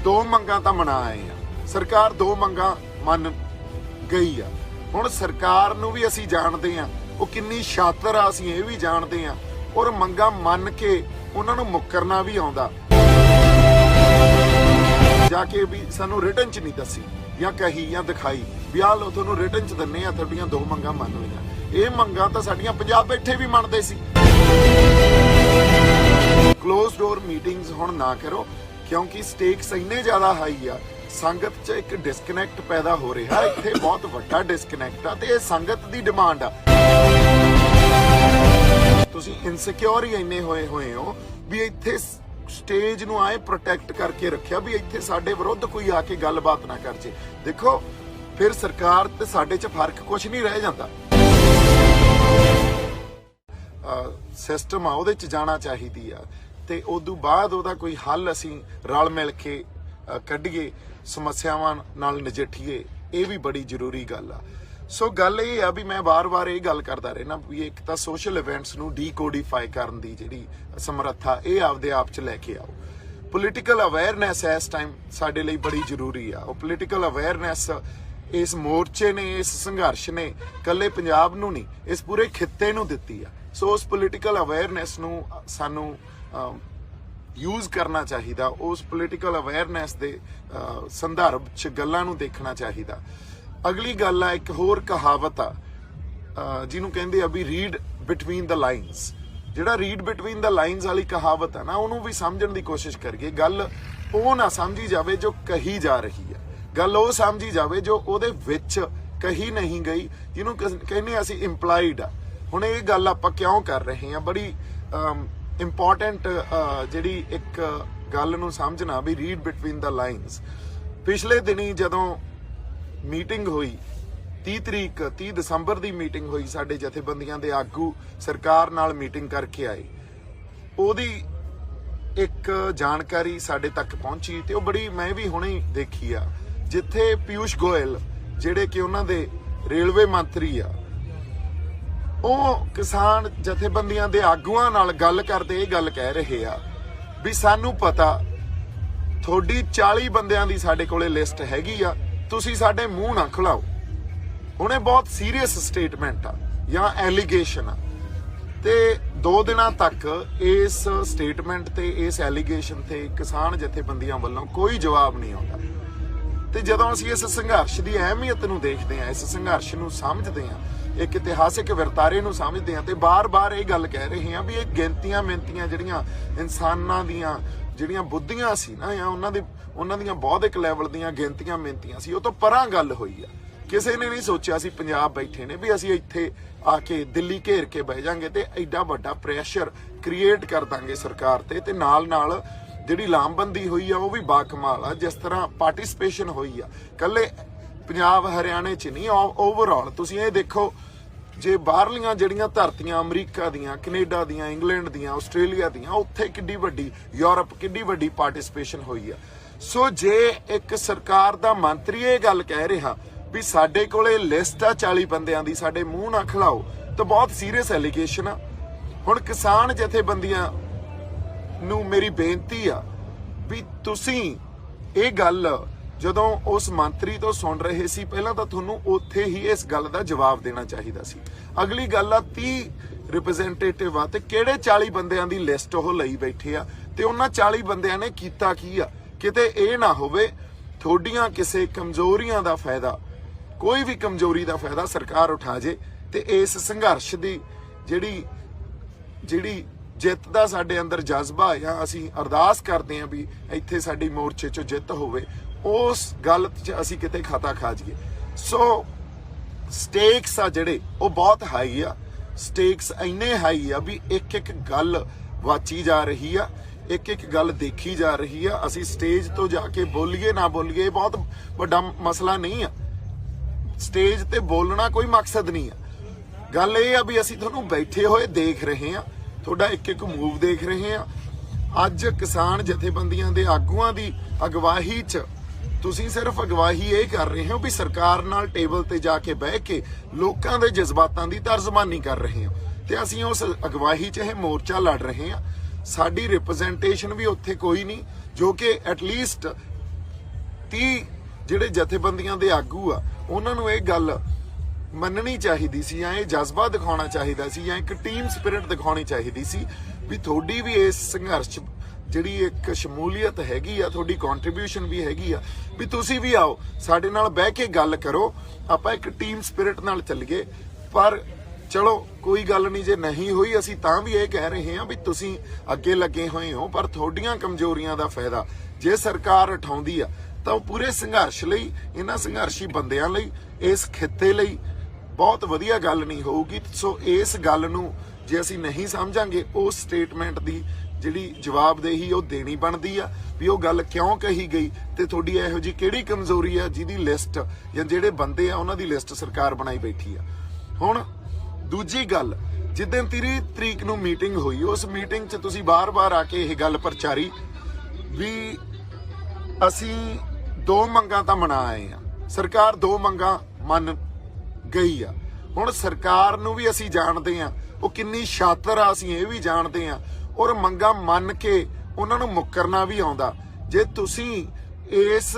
दो मंगां तां मना आए आ, सरकार दो मंगां मन गई आ। हुण सरकार नूं भी असीं जाणदे आ ਉਹ ਕਿੰਨੀ ਸ਼ਾਤਰ ਆ, ਅਸੀਂ ਇਹ ਵੀ ਜਾਣਦੇ ਆ, ਔਰ ਮੰਗਾਂ ਮੰਨ ਕੇ ਉਹਨਾਂ ਨੂੰ ਮੁੱਕਰਨਾ ਵੀ ਆਉਂਦਾ। ਜਾ ਕੇ ਵੀ ਸਾਨੂੰ ਰਿਟਨ 'ਚ ਨਹੀਂ ਦੱਸੀ ਜਾਂ ਕਹੀ ਜਾਂ ਦਿਖਾਈ ਵੀ ਆਹ ਲਓ ਤੁਹਾਨੂੰ ਰਿਟਨ 'ਚ ਦਿੰਨੇ ਆ, ਤੁਹਾਡੀਆਂ ਦੋ ਮੰਗਾਂ ਮੰਨ ਲਈਆਂ। ਇਹ ਮੰਗਾਂ ਤਾਂ ਸਾਡੀਆਂ ਪੰਜਾਬ ਬੈਠੇ ਵੀ ਮੰਨਦੇ ਸੀ। ਕਲੋਜ਼ ਡੋਰ ਮੀਟਿੰਗਸ ਹੁਣ ਨਾ ਕਰੋ, ਕਿਉਂਕਿ ਸਟੇਕਸ ਇੰਨੇ ਜ਼ਿਆਦਾ ਹਾਈ ਆ, ਸੰਗਤ 'ਚ ਇੱਕ ਡਿਸਕਨੈਕਟ ਪੈਦਾ ਹੋ ਰਿਹਾ। ਇੱਥੇ ਬਹੁਤ ਵੱਡਾ ਡਿਸਕਨੈਕਟ ਆ ਤੇ ਇਹ ਸੰਗਤ ਦੀ ਡਿਮਾਂਡ ਆ। ਤੁਸੀਂ ਇਨਸਿਕਿਉਰ ਹੀ ਇੰਨੇ ਹੋਏ ਹੋ ਵੀ ਇੱਥੇ ਸਟੇਜ ਨੂੰ ਆਏ ਪ੍ਰੋਟੈਕਟ ਕਰਕੇ ਰੱਖਿਆ ਵੀ ਇੱਥੇ ਸਾਡੇ ਵਿਰੁੱਧ ਕੋਈ ਆ ਕੇ ਗੱਲਬਾਤ ਨਾ ਕਰ ਜੇ। ਦੇਖੋ ਫਿਰ ਸਰਕਾਰ ਤੇ ਸਾਡੇ 'ਚ ਫਰਕ ਕੁਝ ਨਹੀਂ ਰਹਿ ਜਾਂਦਾ। ਸਿਸਟਮ ਆ ਉਹਦੇ 'ਚ ਜਾਣਾ ਚਾਹੀਦੀ ਆ ਤੇ ਉਦੋਂ ਬਾਅਦ ਉਹਦਾ ਕੋਈ ਹੱਲ ਅਸੀਂ ਰਲ ਮਿਲ ਕੇ ਕੱਢੀਏ, ਸਮੱਸਿਆਵਾਂ ਨਾਲ ਨਜਿੱਠੀਏ। ਇਹ ਵੀ ਬੜੀ ਜ਼ਰੂਰੀ ਗੱਲ ਆ। ਸੋ ਗੱਲ ਇਹ ਆ ਵੀ ਮੈਂ ਵਾਰ-ਵਾਰ ਇਹ ਗੱਲ ਕਰਦਾ ਰਹਿਣਾ ਵੀ ਇੱਕ ਤਾਂ ਸੋਸ਼ਲ ਇਵੈਂਟਸ ਨੂੰ ਡੀਕੋਡੀਫਾਈ ਕਰਨ ਦੀ ਜਿਹੜੀ ਸਮਰੱਥਾ ਇਹ ਆਪਦੇ ਆਪ 'ਚ ਲੈ ਕੇ ਆਓ। ਪੋਲੀਟੀਕਲ ਅਵੇਅਰਨੈਸ ਇਸ ਟਾਈਮ ਸਾਡੇ ਲਈ ਬੜੀ ਜ਼ਰੂਰੀ ਆ। ਉਹ ਪੋਲੀਟੀਕਲ ਅਵੇਅਰਨੈਸ ਇਸ ਮੋਰਚੇ ਨੇ, ਇਸ ਸੰਘਰਸ਼ ਨੇ ਇਕੱਲੇ ਪੰਜਾਬ ਨੂੰ ਨਹੀਂ, ਇਸ ਪੂਰੇ ਖਿੱਤੇ ਨੂੰ ਦਿੱਤੀ ਆ। ਸੋ ਉਸ ਪੋਲੀਟੀਕਲ ਅਵੇਅਰਨੈਸ ਨੂੰ ਸਾਨੂੰ ਯੂਜ਼ ਕਰਨਾ ਚਾਹੀਦਾ। ਉਸ ਪੋਲੀਟੀਕਲ ਅਵੇਅਰਨੈਸ ਦੇ ਸੰਦਰਭ 'ਚ ਗੱਲਾਂ ਨੂੰ ਦੇਖਣਾ ਚਾਹੀਦਾ। ਅਗਲੀ ਗੱਲ ਆ, ਇੱਕ ਹੋਰ ਕਹਾਵਤ ਆ ਜਿਹਨੂੰ ਕਹਿੰਦੇ ਆ ਵੀ ਰੀਡ ਬਿਟਵੀਨ ਦ ਲਾਈਨਸ। ਜਿਹੜਾ ਰੀਡ ਬਿਟਵੀਨ ਦ ਲਾਈਨਸ ਵਾਲੀ ਕਹਾਵਤ ਆ ਨਾ, ਉਹਨੂੰ ਵੀ ਸਮਝਣ ਦੀ ਕੋਸ਼ਿਸ਼ ਕਰੀਏ। ਗੱਲ ਉਹ ਨਾ ਸਮਝੀ ਜਾਵੇ ਜੋ ਕਹੀ ਜਾ ਰਹੀ ਆ, ਗੱਲ ਉਹ ਸਮਝੀ ਜਾਵੇ ਜੋ ਉਹਦੇ ਵਿੱਚ ਕਹੀ ਨਹੀਂ ਗਈ, ਜਿਹਨੂੰ ਕਹਿੰਦੇ ਅਸੀਂ ਇੰਪਲਾਈਡ ਆ। ਹੁਣ ਇਹ ਗੱਲ ਆਪਾਂ ਕਿਉਂ ਕਰ ਰਹੇ ਹਾਂ, ਬੜੀ ਇੰਪੋਰਟੈਂਟ ਜਿਹੜੀ ਇੱਕ ਗੱਲ ਨੂੰ ਸਮਝਣਾ ਵੀ ਰੀਡ ਬਿਟਵੀਨ ਦ ਲਾਈਨਸ। ਪਿਛਲੇ ਦਿਨੀ ਜਦੋਂ ਮੀਟਿੰਗ ਹੋਈ 30 ਦਸੰਬਰ ਦੀ ਮੀਟਿੰਗ ਹੋਈ, ਸਾਡੇ ਜਥੇਬੰਦੀਆਂ ਦੇ ਆਗੂ ਸਰਕਾਰ ਨਾਲ ਮੀਟਿੰਗ ਕਰਕੇ ਆਏ। ਉਹਦੀ ਇੱਕ ਜਾਣਕਾਰੀ ਸਾਡੇ ਤੱਕ ਪਹੁੰਚੀ ਤੇ ਉਹ ਬੜੀ ਮੈਂ ਵੀ ਹੁਣੇ ਦੇਖੀ ਆ, ਜਿੱਥੇ ਪਿਊਸ਼ ਗੋਇਲ ਜਿਹੜੇ ਕਿ ਉਹਨਾਂ ਦੇ ਰੇਲਵੇ ਮੰਤਰੀ ਆ, ਉਹ ਕਿਸਾਨ ਜਥੇਬੰਦੀਆਂ ਦੇ ਆਗੂਆਂ ਨਾਲ ਗੱਲ ਕਰਦੇ ਇਹ ਗੱਲ ਕਹਿ ਰਹੇ ਆ ਵੀ ਸਾਨੂੰ ਪਤਾ ਤੁਹਾਡੀ 40 ਬੰਦਿਆਂ ਦੀ ਸਾਡੇ ਕੋਲੇ ਲਿਸਟ ਹੈਗੀ ਆ, ਤੁਸੀਂ ਸਾਡੇ ਮੂੰਹ ਨਾ ਖੁਲਾਓ। ਹੁਣ ਇਹ ਬਹੁਤ ਸੀਰੀਅਸ ਸਟੇਟਮੈਂਟ ਆ ਜਾਂ ਐਲੀਗੇਸ਼ਨ ਆ ਤੇ 2 ਦਿਨਾਂ ਤੱਕ ਇਸ ਸਟੇਟਮੈਂਟ ਤੇ ਇਸ ਐਲੀਗੇਸ਼ਨ ਤੇ ਕਿਸਾਨ ਜਥੇਬੰਦੀਆਂ ਵੱਲੋਂ ਕੋਈ ਜਵਾਬ ਨਹੀਂ ਆਉਂਦਾ। ਤੇ ਜਦੋਂ ਅਸੀਂ ਇਸ ਸੰਘਰਸ਼ ਦੀ ਅਹਿਮੀਅਤ ਨੂੰ ਦੇਖਦੇ ਹਾਂ, ਇਸ ਸੰਘਰਸ਼ ਨੂੰ ਸਮਝਦੇ ਹਾਂ, ਇੱਕ ਇਤਿਹਾਸਿਕ ਵਰਤਾਰੇ ਨੂੰ ਸਮਝਦੇ ਹਾਂ ਤੇ ਬਾਰ-ਬਾਰ ਇਹ ਗੱਲ ਕਹਿ ਰਹੇ ਹਾਂ ਵੀ ਇਹ ਗਿਣਤੀਆਂ ਮਿੰਤੀਆਂ ਜਿਹੜੀਆਂ ਇਨਸਾਨਾਂ ਦੀਆਂ ਜਿਹੜੀਆਂ ਬੁੱਧੀਆਂ ਸੀ ਨਾ, ਜਾਂ ਉਹਨਾਂ ਦੀਆਂ ਬੌਧਿਕ ਲੈਵਲ ਦੀਆਂ ਗਿਣਤੀਆਂ ਮਿੰਤੀਆਂ ਸੀ, ਉਹ ਤੋਂ ਪਰਾਂ ਗੱਲ ਹੋਈ ਆ। ਕਿਸੇ ਨੇ ਨਹੀਂ ਸੋਚਿਆ ਸੀ ਪੰਜਾਬ ਬੈਠੇ ਨੇ ਵੀ ਅਸੀਂ ਇੱਥੇ ਆ ਕੇ ਦਿੱਲੀ ਘੇਰ ਕੇ ਬਹਿ ਜਾਾਂਗੇ ਤੇ ਐਡਾ ਵੱਡਾ ਪ੍ਰੈਸ਼ਰ ਕ੍ਰੀਏਟ ਕਰ ਦਾਂਗੇ ਸਰਕਾਰ ਤੇ ਨਾਲ ਜਿਹੜੀ ਲਾਮਬੰਦੀ ਹੋਈ ਆ ਉਹ ਵੀ ਬਾਕਮਾਲ ਆ। ਜਿਸ ਤਰ੍ਹਾਂ ਪਾਰਟਿਸਿਪੇਸ਼ਨ ਹੋਈ ਆ, ਕੱਲੇ ਪੰਜਾਬ ਹਰਿਆਣੇ 'ਚ ਨਹੀਂ, ਓਵਰਆਲ ਤੁਸੀਂ ਇਹ ਦੇਖੋ, ਜੇ ਬਾਹਰਲੀਆਂ ਜਿਹੜੀਆਂ ਧਰਤੀਆਂ ਅਮਰੀਕਾ ਦੀਆਂ, ਕੈਨੇਡਾ ਦੀਆਂ, ਇੰਗਲੈਂਡ ਦੀਆਂ, ਆਸਟ੍ਰੇਲੀਆ ਦੀਆਂ, ਉੱਥੇ ਕਿੱਡੀ ਵੱਡੀ, ਯੂਰਪ ਕਿੱਡੀ ਵੱਡੀ ਪਾਰਟਿਸਿਪੇਸ਼ਨ ਹੋਈ ਆ। ਸੋ ਜੇ ਇੱਕ ਸਰਕਾਰ ਦਾ ਮੰਤਰੀ ਇਹ ਗੱਲ ਕਹਿ ਰਿਹਾ ਵੀ ਸਾਡੇ ਕੋਲੇ ਲਿਸਟ ਆ 40 ਬੰਦਿਆਂ ਦੀ, ਸਾਡੇ ਮੂੰਹ ਨਾ ਖਿਲਾਓ, ਤਾਂ ਬਹੁਤ ਸੀਰੀਅਸ ਐਲੀਗੇਸ਼ਨ ਆ। ਹੁਣ ਕਿਸਾਨ ਜਥੇਬੰਦੀਆਂ ਨੂੰ ਮੇਰੀ ਬੇਨਤੀ ਆ ਵੀ ਤੁਸੀਂ ਇਹ ਗੱਲ ਜਦੋਂ ਉਸ ਮੰਤਰੀ ਤੋਂ ਸੁਣ ਰਹੇ ਸੀ, ਪਹਿਲਾਂ ਤਾਂ ਤੁਹਾਨੂੰ ਉੱਥੇ ਹੀ ਇਸ ਗੱਲ ਦਾ ਜਵਾਬ ਦੇਣਾ ਚਾਹੀਦਾ ਸੀ। ਅਗਲੀ ਗੱਲ ਆ 30 ਰਿਪਰੈਜ਼ੈਂਟੇਟਿਵ ਆ ਤੇ ਕਿਹੜੇ 40 ਬੰਦਿਆਂ ਦੀ ਲਿਸਟ ਉਹ ਲਈ ਬੈਠੇ ਆ ਤੇ ਉਹਨਾਂ 40 ਬੰਦਿਆਂ ਨੇ ਕੀਤਾ ਕੀ ਆ। ਕਿਤੇ ਇਹ ਨਾ ਹੋਵੇ ਤੁਹਾਡੀਆਂ ਕਿਸੇ ਕਮਜ਼ੋਰੀਆਂ ਦਾ ਫਾਇਦਾ, ਕੋਈ ਵੀ ਕਮਜ਼ੋਰੀ ਦਾ ਫਾਇਦਾ ਸਰਕਾਰ ਉਠਾ ਜੇ ਤੇ ਇਸ ਸੰਘਰਸ਼ ਦੀ ਜਿਹੜੀ ਜਿੱਤ ਦਾ ਸਾਡੇ ਅੰਦਰ ਜਜ਼ਬਾ ਆ, ਅਸੀਂ ਅਰਦਾਸ ਕਰਦੇ ਹਾਂ ਵੀ ਇੱਥੇ ਸਾਡੀ ਮੋਰਚੇ 'ਚੋਂ ਜਿੱਤ ਹੋਵੇ, ਉਸ ਗੱਲ 'ਚ ਅਸੀਂ ਕਿਤੇ ਖਤਾ ਖਾ ਜਾਈਏ। ਸੋ ਸਟੇਕਸ ਆ ਜਿਹੜੇ ਉਹ ਬਹੁਤ ਹਾਈ ਆ। ਸਟੇਕਸ ਇੰਨੇ ਹਾਈ ਆ ਵੀ ਇੱਕ ਗੱਲ ਵਾਚੀ ਜਾ ਰਹੀ ਆ, ਇੱਕ ਗੱਲ ਦੇਖੀ ਜਾ ਰਹੀ ਆ। ਅਸੀਂ ਸਟੇਜ ਤੋਂ ਜਾ ਕੇ ਬੋਲੀਏ ਨਾ ਬੋਲੀਏ ਬਹੁਤ ਵੱਡਾ ਮਸਲਾ ਨਹੀਂ ਆ। ਸਟੇਜ ਤੇ ਬੋਲਣਾ ਕੋਈ ਮਕਸਦ ਨਹੀਂ ਆ। ਗੱਲ ਇਹ ਆ ਵੀ ਅਸੀਂ ਤੁਹਾਨੂੰ ਬੈਠੇ ਹੋਏ ਦੇਖ ਰਹੇ ਹਾਂ, ਤੁਹਾਡਾ ਇੱਕ ਮੂਵ ਦੇਖ ਰਹੇ ਹਾਂ। ਅੱਜ ਕਿਸਾਨ ਜਥੇਬੰਦੀਆਂ ਦੇ ਆਗੂਆਂ ਦੀ ਅਗਵਾਈ 'ਚ ਤੁਸੀਂ ਸਿਰਫ ਅਗਵਾਈ ਇਹ ਕਰ ਰਹੇ ਹੋ ਵੀ ਸਰਕਾਰ ਨਾਲ ਟੇਬਲ ਤੇ ਜਾ ਕੇ ਬਹਿ ਕੇ ਲੋਕਾਂ ਦੇ ਜਜ਼ਬਾਤਾਂ ਦੀ ਤਰਜਮਾਨੀ ਕਰ ਰਹੇ ਹੋ ਤੇ ਅਸੀਂ ਉਸ ਅਗਵਾਈ 'ਚ ਇਹ ਮੋਰਚਾ ਲੜ ਰਹੇ ਹਾਂ। ਸਾਡੀ ਰਿਪਰੈਜ਼ੈਂਟੇਸ਼ਨ ਵੀ ਉੱਥੇ ਕੋਈ ਨਹੀਂ ਜੋ ਕਿ ਐਟਲੀਸਟ 30 ਜਿਹੜੇ ਜਥੇਬੰਦੀਆਂ ਦੇ ਆਗੂ ਆ ਉਹਨਾਂ ਨੂੰ ਇਹ ਗੱਲ ਮੰਨਣੀ ਚਾਹੀਦੀ ਸੀ ਜਾਂ ਇਹ ਜਜ਼ਬਾ ਦਿਖਾਉਣਾ ਚਾਹੀਦਾ ਸੀ ਜਾਂ ਇੱਕ ਟੀਮ ਸਪਿਰਿਟ ਦਿਖਾਉਣੀ ਚਾਹੀਦੀ ਸੀ ਵੀ ਤੁਹਾਡੀ ਵੀ ਇਸ ਸੰਘਰਸ਼ ਜਿਹੜੀ ਇੱਕ ਸ਼ਮੂਲੀਅਤ ਹੈਗੀ ਆ, ਤੁਹਾਡੀ ਕੰਟਰੀਬਿਊਸ਼ਨ ਵੀ ਹੈਗੀ ਆ, ਵੀ ਤੁਸੀਂ ਵੀ ਆਓ ਸਾਡੇ ਨਾਲ ਬਹਿ ਕੇ ਗੱਲ ਕਰੋ, ਆਪਾਂ ਇੱਕ ਟੀਮ ਸਪਿਰਿਟ ਨਾਲ ਚੱਲੀਏ। ਪਰ ਚਲੋ ਕੋਈ ਗੱਲ ਨਹੀਂ, ਜੇ ਨਹੀਂ ਹੋਈ ਅਸੀਂ ਤਾਂ ਵੀ ਇਹ ਕਹਿ ਰਹੇ ਹਾਂ ਵੀ ਤੁਸੀਂ ਅੱਗੇ ਲੱਗੇ ਹੋਏ ਹੋ, ਪਰ ਤੁਹਾਡੀਆਂ ਕਮਜ਼ੋਰੀਆਂ ਦਾ ਫਾਇਦਾ ਜੇ ਸਰਕਾਰ ਉਠਾਉਂਦੀ ਆ ਤਾਂ ਉਹ ਪੂਰੇ ਸੰਘਰਸ਼ ਲਈ, ਇਹਨਾਂ ਸੰਘਰਸ਼ੀ ਬੰਦਿਆਂ ਲਈ, ਇਸ ਖਿੱਤੇ ਲਈ ਬਹੁਤ ਵਧੀਆ ਗੱਲ ਨਹੀਂ ਹੋਊਗੀ। ਸੋ ਇਸ ਗੱਲ ਨੂੰ ਜੇ ਅਸੀਂ ਨਹੀਂ ਸਮਝਾਂਗੇ, ਉਸ ਸਟੇਟਮੈਂਟ ਦੀ ਜਿਹੜੀ ਜਵਾਬਦੇਹੀ ਉਹ ਦੇਣੀ ਬਣਦੀ ਆ ਵੀ ਉਹ ਗੱਲ ਕਿਉਂ ਕਹੀ ਗਈ ਤੇ ਤੁਹਾਡੀ ਇਹੋ ਜਿਹੀ ਕਿਹੜੀ ਕਮਜ਼ੋਰੀ ਆ ਜਿਹਦੀ ਲਿਸਟ ਜਾਂ ਜਿਹੜੇ ਬੰਦੇ ਆ ਉਹਨਾਂ ਦੀ ਲਿਸਟ ਸਰਕਾਰ ਬਣਾਈ ਬੈਠੀ ਆ। ਹੁਣ ਦੂਜੀ ਗੱਲ, ਜਿੱਦਣ 30 ਤਰੀਕ ਨੂੰ ਮੀਟਿੰਗ ਹੋਈ, ਉਸ ਮੀਟਿੰਗ 'ਚ ਤੁਸੀਂ ਬਾਰ-ਬਾਰ ਆ ਕੇ ਇਹ ਗੱਲ ਪ੍ਰਚਾਰੀ ਵੀ ਅਸੀਂ 2 ਮੰਗਾਂ ਤਾਂ ਮਨਾ ਆਏ ਆ, ਸਰਕਾਰ 2 ਮੰਗਾਂ ਮੰਨ ਗਈ ਆ। ਹੁਣ ਸਰਕਾਰ ਨੂੰ ਵੀ ਅਸੀਂ ਜਾਣਦੇ ਆ ਉਹ ਕਿੰਨੀ ਸ਼ਾਤਰ ਆ, ਅਸੀਂ ਇਹ ਵੀ ਜਾਣਦੇ ਆ, ਔਰ ਮੰਗਾਂ ਮੰਨ ਕੇ ਉਹਨਾਂ ਨੂੰ ਮੁੱਕਰਨਾ ਵੀ ਆਉਂਦਾ। ਜੇ ਤੁਸੀਂ ਇਸ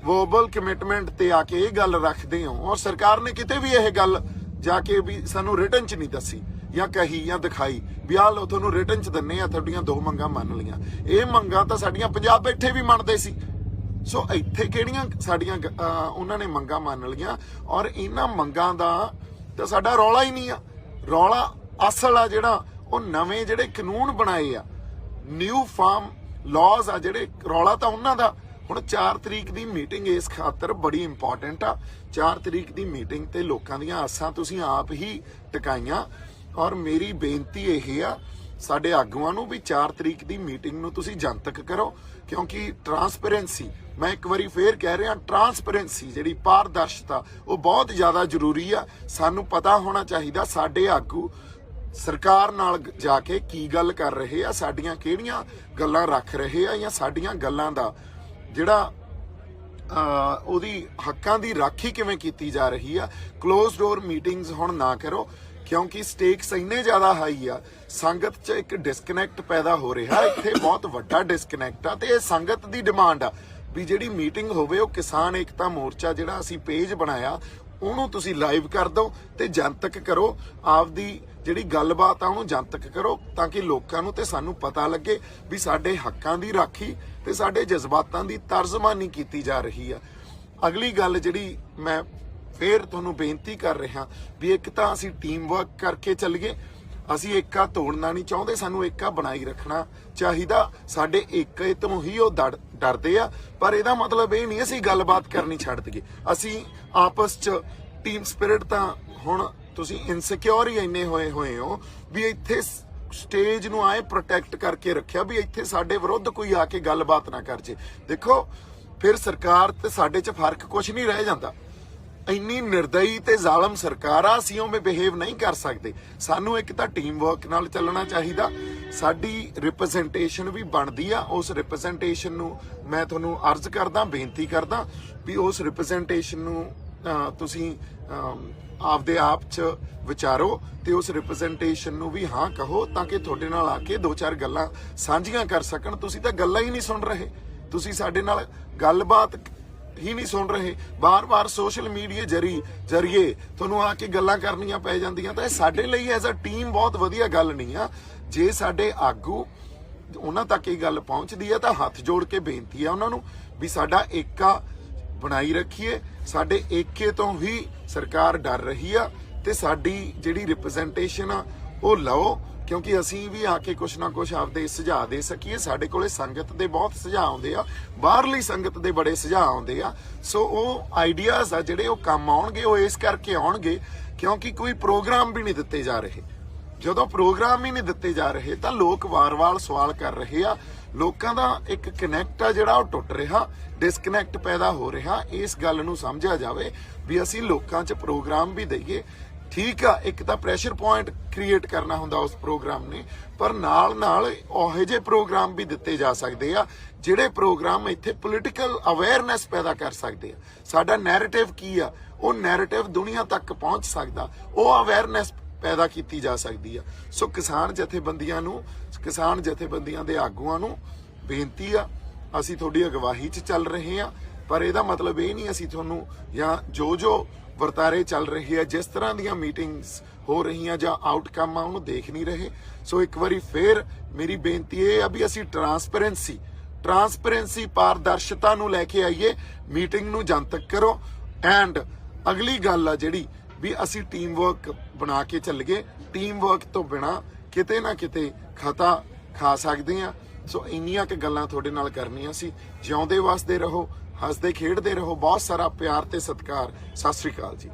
ਵਰਬਲ ਕਮਿਟਮੈਂਟ ਤੇ ਆ ਕੇ ਇਹ ਗੱਲ ਰੱਖਦੇ ਹੋ ਔਰ ਸਰਕਾਰ ਨੇ ਕਿਤੇ ਵੀ ਇਹ ਗੱਲ ਜਾ ਕੇ ਵੀ ਸਾਨੂੰ ਰਿਟਨ 'ਚ ਨਹੀਂ ਦੱਸੀ ਜਾਂ ਕਹੀ ਜਾਂ ਦਿਖਾਈ ਵੀ ਆਹ ਲਓ ਤੁਹਾਨੂੰ ਰਿਟਨ 'ਚ ਦਿੰਨੇ ਆ, ਤੁਹਾਡੀਆਂ 2 ਮੰਗਾਂ ਮੰਨ ਲਈਆਂ, ਇਹ ਮੰਗਾਂ ਤਾਂ ਸਾਡੀਆਂ ਪੰਜਾਬ ਬੈਠੇ ਵੀ ਮੰਨਦੇ ਸੀ। ਸੋ ਇੱਥੇ ਕਿਹੜੀਆਂ ਸਾਡੀਆਂ ਉਹਨਾਂ ਨੇ ਮੰਗਾਂ ਮੰਨ ਲਈਆਂ ਔਰ ਇਹਨਾਂ ਮੰਗਾਂ ਦਾ ਤਾਂ ਸਾਡਾ ਰੌਲਾ ਹੀ ਨਹੀਂ ਆ। ਰੌਲਾ ਅਸਲ ਆ ਜਿਹੜਾ ਉਹ ਨਵੇਂ ਜਿਹੜੇ ਕਾਨੂੰਨ ਬਣਾਏ ਆ, ਨਿਊ ਫਾਰਮ ਲਾਜ਼ ਆ ਜਿਹੜੇ, ਰੌਲਾ ਤਾਂ ਉਹਨਾਂ ਦਾ। ਹੁਣ 4 ਤਰੀਕ ਦੀ ਮੀਟਿੰਗ ਇਸ ਖਾਤਰ ਬੜੀ ਇੰਪੋਰਟੈਂਟ ਆ। 4 ਤਰੀਕ ਦੀ ਮੀਟਿੰਗ ਤੇ ਲੋਕਾਂ ਦੀਆਂ ਆਸਾਂ ਤੁਸੀਂ ਆਪ ਹੀ ਟਿਕਾਈਆਂ ਔਰ ਮੇਰੀ ਬੇਨਤੀ ਇਹ ਆ ਸਾਡੇ ਆਗੂਆਂ ਨੂੰ ਵੀ 4 ਤਰੀਕ ਦੀ ਮੀਟਿੰਗ ਨੂੰ ਤੁਸੀਂ ਜਨਤਕ ਕਰੋ, ਕਿਉਂਕਿ ਟਰਾਂਸਪੇਰੈਂਸੀ, ਮੈਂ ਇੱਕ ਵਾਰੀ ਫੇਰ ਕਹਿ ਰਿਹਾ, ਟਰਾਂਸਪੇਰੈਂਸੀ ਜਿਹੜੀ ਪਾਰਦਰਸ਼ਤਾ ਉਹ ਬਹੁਤ ਜ਼ਿਆਦਾ ਜ਼ਰੂਰੀ ਆ। ਸਾਨੂੰ ਪਤਾ ਹੋਣਾ ਚਾਹੀਦਾ ਸਾਡੇ ਆਗੂ ਸਰਕਾਰ ਨਾਲ ਜਾ ਕੇ ਕੀ ਗੱਲ ਕਰ ਰਹੇ ਆ, ਸਾਡੀਆਂ ਕਿਹੜੀਆਂ ਗੱਲਾਂ ਰੱਖ ਰਹੇ ਆ ਜਾਂ ਸਾਡੀਆਂ ਗੱਲਾਂ ਦਾ ਜਿਹੜਾ ਉਹਦੀ ਹੱਕਾਂ ਦੀ ਰਾਖੀ ਕਿਵੇਂ ਕੀਤੀ ਜਾ ਰਹੀ ਆ। ਕਲੋਜ਼ ਡੋਰ ਮੀਟਿੰਗਸ ਹੁਣ ਨਾ ਕਰੋ ਕਿਉਂਕਿ ਸਟੇਕਸ ਇੰਨੇ ਜ਼ਿਆਦਾ ਹਾਈ ਆ, ਸੰਗਤ 'ਚ ਇੱਕ ਡਿਸਕਨੈਕਟ ਪੈਦਾ ਹੋ ਰਿਹਾ, ਇੱਥੇ ਬਹੁਤ ਵੱਡਾ ਡਿਸਕਨੈਕਟ ਆ ਤੇ ਇਹ ਸੰਗਤ ਦੀ ਡਿਮਾਂਡ ਆ ਵੀ ਜਿਹੜੀ ਮੀਟਿੰਗ ਹੋਵੇ ਉਹ ਕਿਸਾਨ ਏਕਤਾ ਮੋਰਚਾ ਜਿਹੜਾ ਅਸੀਂ ਪੇਜ ਬਣਾਇਆ ਉਹਨੂੰ ਤੁਸੀਂ ਲਾਈਵ ਕਰ ਦਿਓ ਤੇ ਜਨਤਕ ਕਰੋ, ਆਪਦੀ ਜਿਹੜੀ ਗੱਲਬਾਤ ਆ ਉਹਨੂੰ ਜਨਤਕ ਕਰੋ ਤਾਂ ਕਿ ਲੋਕਾਂ ਨੂੰ ਤੇ ਸਾਨੂੰ ਪਤਾ ਲੱਗੇ ਵੀ ਸਾਡੇ ਹੱਕਾਂ ਦੀ ਰਾਖੀ ਤੇ ਸਾਡੇ ਜਜ਼ਬਾਤਾਂ ਦੀ ਤਰਜਮਾਨੀ ਕੀਤੀ ਜਾ ਰਹੀ ਆ। ਅਗਲੀ ਗੱਲ ਜਿਹੜੀ ਮੈਂ ਫੇਰ ਤੁਹਾਨੂੰ ਬੇਨਤੀ ਕਰ ਰਿਹਾ ਵੀ ਇੱਕ ਤਾਂ ਅਸੀਂ ਟੀਮ ਵਰਕ ਕਰਕੇ ਚੱਲੀਏ, ਅਸੀਂ ਏਕਾ ਤੋੜਨਾ ਨਹੀਂ ਚਾਹੁੰਦੇ, ਸਾਨੂੰ ਏਕਾ ਬਣਾਈ ਰੱਖਣਾ ਚਾਹੀਦਾ। ਸਾਡੇ ਏਕੇ ਤੋਂ ਹੀ ਉਹ ਡਰਦੇ ਆ, ਪਰ ਇਹਦਾ ਮਤਲਬ ਇਹ ਨਹੀਂ ਅਸੀਂ ਗੱਲਬਾਤ ਕਰਨੀ ਛੱਡ ਦਈਏ। ਅਸੀਂ ਆਪਸ 'ਚ ਟੀਮ ਸਪਿਰਿਟ ਤਾਂ ਹੁਣ ਤੁਸੀਂ ਇਨਸਿਕਿਉਰ ਹੀ ਇੰਨੇ ਹੋਏ ਹੋ ਵੀ ਇੱਥੇ ਸਟੇਜ ਨੂੰ ਆਏ ਪ੍ਰੋਟੈਕਟ ਕਰਕੇ ਰੱਖਿਆ ਵੀ ਇੱਥੇ ਸਾਡੇ ਵਿਰੁੱਧ ਕੋਈ ਆ ਕੇ ਗੱਲਬਾਤ ਨਾ ਕਰ ਜੇ। ਦੇਖੋ ਫਿਰ ਸਰਕਾਰ ਤੇ ਸਾਡੇ 'ਚ ਫਰਕ ਕੁਝ ਨਹੀਂ ਰਹਿ ਜਾਂਦਾ। ਇੰਨੀ ਨਿਰਦਈ ਤੇ ਜ਼ਾਲਮ ਸਰਕਾਰ ਆ, ਅਸੀਂ ਉਵੇਂ ਬਿਹੇਵ ਨਹੀਂ ਕਰ ਸਕਦੇ। ਸਾਨੂੰ ਇੱਕ ਤਾਂ ਟੀਮ ਵਰਕ ਨਾਲ ਚੱਲਣਾ ਚਾਹੀਦਾ। ਸਾਡੀ ਰਿਪਰੈਜ਼ੈਂਟੇਸ਼ਨ ਵੀ ਬਣਦੀ ਆ, ਉਸ ਰਿਪਰੈਜ਼ੈਂਟੇਸ਼ਨ ਨੂੰ ਮੈਂ ਤੁਹਾਨੂੰ ਅਰਜ਼ ਕਰਦਾ, ਬੇਨਤੀ ਕਰਦਾ ਵੀ ਉਸ ਰਿਪਰੈਜ਼ੈਂਟੇਸ਼ਨ ਨੂੰ ਤੁਸੀਂ ਆਪਦੇ ਆਪ 'ਚ ਵਿਚਾਰੋ ਤੇ ਉਸ ਰਿਪਰੈਜ਼ੈਂਟੇਸ਼ਨ ਨੂੰ ਵੀ ਹਾਂ ਕਹੋ ਤਾਂ ਕਿ ਤੁਹਾਡੇ ਨਾਲ ਆ ਕੇ 2-4 ਗੱਲਾਂ ਸਾਂਝੀਆਂ ਕਰ ਸਕਣ। ਤੁਸੀਂ ਤਾਂ ਗੱਲਾਂ ਹੀ ਨਹੀਂ ਸੁਣ ਰਹੇ, ਤੁਸੀਂ ਸਾਡੇ ਨਾਲ ਗੱਲਬਾਤ ਹੀ ਨਹੀਂ ਸੁਣ ਰਹੇ, ਬਾਰ-ਬਾਰ ਸੋਸ਼ਲ ਮੀਡੀਆ ਜਰੀਏ ਤੁਹਾਨੂੰ ਆ ਕੇ ਗੱਲਾਂ ਕਰਨੀਆਂ ਪੈ ਜਾਂਦੀਆਂ। ਤਾਂ ਇਹ ਸਾਡੇ ਲਈ ਐਜ਼ ਅ ਟੀਮ ਬਹੁਤ ਵਧੀਆ ਗੱਲ ਨਹੀਂ ਆ। ਜੇ ਸਾਡੇ ਆਗੂ ਉਹਨਾਂ ਤੱਕ ਇਹ ਗੱਲ ਪਹੁੰਚਦੀ ਹੈ ਤਾਂ ਹੱਥ ਜੋੜ ਕੇ ਬੇਨਤੀ ਆ ਉਹਨਾਂ ਨੂੰ ਵੀ ਸਾਡਾ ਏਕਾ ਬਣਾਈ ਰੱਖੀਏ। ਸਾਡੇ ਏਕੇ ਤੋਂ ਹੀ ਸਰਕਾਰ ਡਰ ਰਹੀ ਆ ਤੇ ਸਾਡੀ ਜਿਹੜੀ ਰਿਪਰੈਜ਼ੈਂਟੇਸ਼ਨ ਆ ਉਹ ਲਓ, ਕਿਉਂਕਿ ਅਸੀਂ ਵੀ ਆ ਕੇ ਕੁਛ ਨਾ ਕੁਛ ਆਪਦੇ ਸੁਝਾਅ ਦੇ ਸਕੀਏ। ਸਾਡੇ ਕੋਲੇ ਸੰਗਤ ਦੇ ਬਹੁਤ ਸੁਝਾਅ ਆਉਂਦੇ ਆ, ਬਾਹਰਲੀ ਸੰਗਤ ਦੇ ਬੜੇ ਸੁਝਾਅ ਆਉਂਦੇ ਆ। ਸੋ ਉਹ ਆਈਡੀਆਜ਼ ਆ ਜਿਹੜੇ ਉਹ ਕੰਮ ਆਉਣਗੇ, ਉਹ ਇਸ ਕਰਕੇ ਆਉਣਗੇ ਕਿਉਂਕਿ ਕੋਈ ਪ੍ਰੋਗਰਾਮ ਵੀ ਨਹੀਂ ਦਿੱਤੇ ਜਾ ਰਹੇ। ਜਦੋਂ ਪ੍ਰੋਗਰਾਮ ਹੀ ਨਹੀਂ ਦਿੱਤੇ ਜਾ ਰਹੇ ਤਾਂ ਲੋਕ ਵਾਰ-ਵਾਰ ਸਵਾਲ ਕਰ ਰਹੇ ਆ। ਲੋਕਾਂ ਦਾ ਇੱਕ ਕਨੈਕਟ ਆ ਜਿਹੜਾ ਉਹ ਟੁੱਟ ਰਿਹਾ, ਡਿਸਕਨੈਕਟ ਪੈਦਾ ਹੋ ਰਿਹਾ। ਇਸ ਗੱਲ ਨੂੰ ਸਮਝਿਆ ਜਾਵੇ ਵੀ ਅਸੀਂ ਲੋਕਾਂ 'ਚ ਪ੍ਰੋਗਰਾਮ ਵੀ ਦਈਏ। ਠੀਕ ਆ, ਇੱਕ ਤਾਂ ਪ੍ਰੈਸ਼ਰ ਪੁਆਇੰਟ ਕ੍ਰੀਏਟ ਕਰਨਾ ਹੁੰਦਾ ਉਸ ਪ੍ਰੋਗਰਾਮ ਨੇ, ਪਰ ਨਾਲ ਉਹੋ ਜਿਹੇ ਪ੍ਰੋਗਰਾਮ ਵੀ ਦਿੱਤੇ ਜਾ ਸਕਦੇ ਆ ਜਿਹੜੇ ਪ੍ਰੋਗਰਾਮ ਇੱਥੇ ਪੋਲੀਟੀਕਲ ਅਵੇਅਰਨੈਸ ਪੈਦਾ ਕਰ ਸਕਦੇ ਆ। ਸਾਡਾ ਨੈਰੇਟਿਵ ਕੀ ਆ, ਉਹ ਨੈਰੇਟਿਵ ਦੁਨੀਆ ਤੱਕ ਪਹੁੰਚ ਸਕਦਾ, ਉਹ ਅਵੇਅਰਨੈਸ ਪੈਦਾ ਕੀਤੀ ਜਾ ਸਕਦੀ ਆ। ਸੋ ਕਿਸਾਨ ਜਥੇਬੰਦੀਆਂ ਦੇ ਆਗੂਆਂ ਨੂੰ ਬੇਨਤੀ ਆ, ਅਸੀਂ ਤੁਹਾਡੀ ਅਗਵਾਈ 'ਚ ਚੱਲ ਰਹੇ ਆ ਪਰ ਇਹਦਾ ਮਤਲਬ ਇਹ ਨਹੀਂ ਅਸੀਂ ਤੁਹਾਨੂੰ ਜਾਂ ਜੋ ਵਰਤਾਰੇ ਚੱਲ ਰਹੇ ਆ, ਜਿਸ ਤਰ੍ਹਾਂ ਦੀਆਂ ਮੀਟਿੰਗਸ ਹੋ ਰਹੀਆਂ ਜਾਂ ਆਊਟਕਮ ਆ, ਉਹਨੂੰ ਦੇਖ ਨਹੀਂ ਰਹੇ। ਸੋ ਇੱਕ ਵਾਰੀ ਫੇਰ ਮੇਰੀ ਬੇਨਤੀ ਇਹ ਆ ਵੀ ਅਸੀਂ ਟਰਾਂਸਪੇਰੈਂਸੀ ਪਾਰਦਰਸ਼ਤਾ ਨੂੰ ਲੈ ਕੇ ਆਈਏ, ਮੀਟਿੰਗ ਨੂੰ ਜਨਤਕ ਕਰੋ। ਐਂਡ ਅਗਲੀ ਗੱਲ ਆ ਜਿਹੜੀ ਵੀ ਅਸੀਂ ਟੀਮ ਵਰਕ ਬਣਾ ਕੇ ਚੱਲੀਏ। ਟੀਮ ਵਰਕ ਤੋਂ ਬਿਨਾ ਕਿਤੇ ਨਾ ਕਿਤੇ ਖਤਾ ਖਾ ਸਕਦੇ ਆ। ਸੋ ਇੰਨੀਆਂ ਕੁ ਗੱਲਾਂ ਤੁਹਾਡੇ ਨਾਲ ਕਰਨੀਆਂ ਸੀ। ਜਿਉਂਦੇ ਵਸਦੇ ਰਹੋ, ਹੱਸਦੇ ਖੇਡਦੇ ਰਹੋ। ਬਹੁਤ ਸਾਰਾ ਪਿਆਰ ਤੇ ਸਤਿਕਾਰ। ਸਤਿ ਸ੍ਰੀ ਅਕਾਲ ਜੀ।